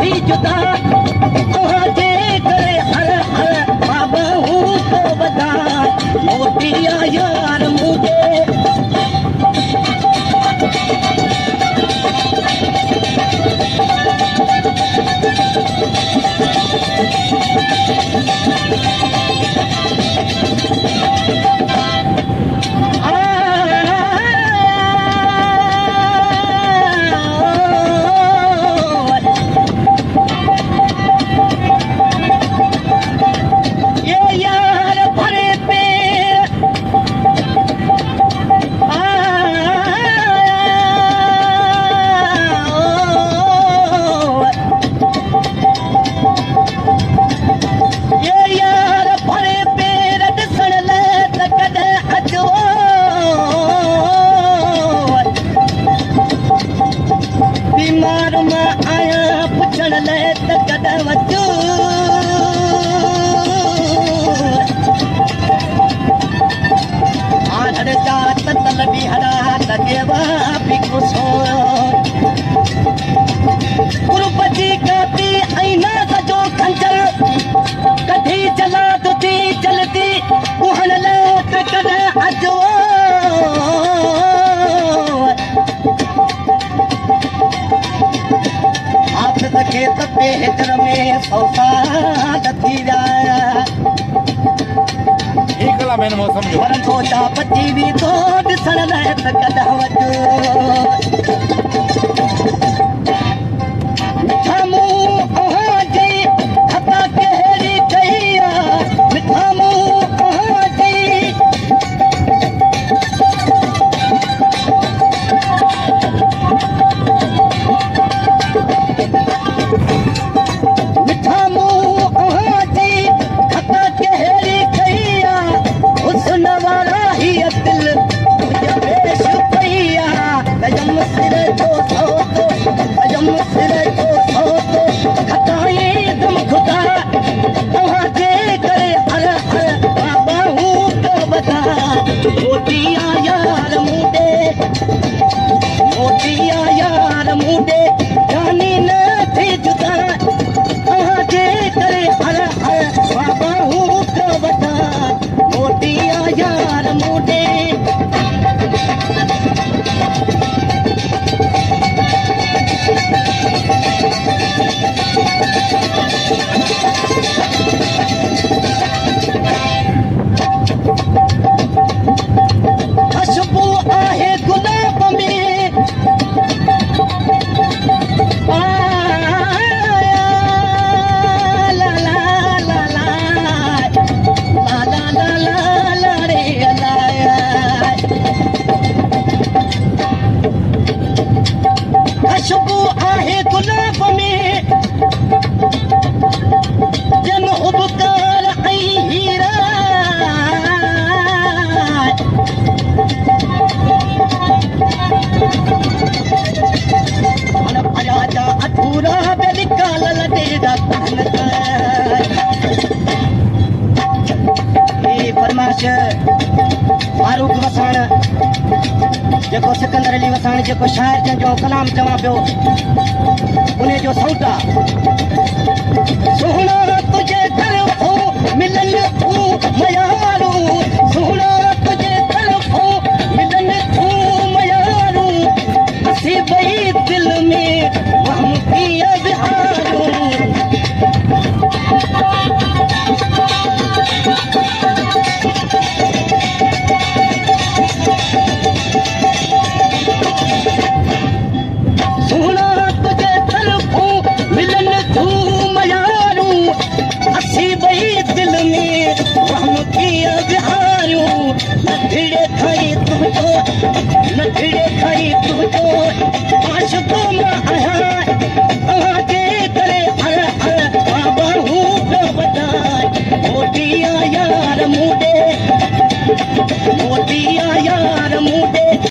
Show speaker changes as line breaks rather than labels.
थी जुदा तव्हांजे करे हर हर बाबा हूं तो वधा मोटी यार मुझे बीमार मां आया पुछण लाइ त कॾहिं वचो हार जा तल बि हरा लॻेवा बि गुसो गुरुप जी काती ऐं न सजो खंजर कढी चला तुझी जल्दी कुहण लाइ त कॾहिं अचो खेत पे हिजर में 100 साल थी विया
मौसम जो
पर सोचा पची बि तो ॾिसण लाइ त कॾहिं वचो मिठा मूं तव्हांजी खता कहिड़ी कई आहे मिठा मूं तव्हांजी यार मुंडे जानी न थी जुदा तव्हांजे करे हर हर बाबा हूं तो वधा मोटी यार मुंडे खुशबू आहे गुलाब में खुशबू आहे गुलाब में जन उबकार ऐं हीरा राजा अधूरा बेलिकाल लडेरा फरमाश फारूक वसाण जेको सिकंदर अली वसाण जेको शाइर जंहिंजो कलाम चवां पियो उन जो साउंड आहे सुहिणा तुंहिंजे तरफ़ों मिलन तूं मयारू सुहिणा तुंहिंजे तरफ़ों मिलन तूं मयारू असीं ॿई दिल में वहम कीअं विहारूं सुहिणा तुंहिंजे तरफ़ों मिलन तूं मयारू असीं ॿई दिल में वहम कीअं विहारूं न भिड़े खाई तुंहिंजो आशिक़ो मां आहियां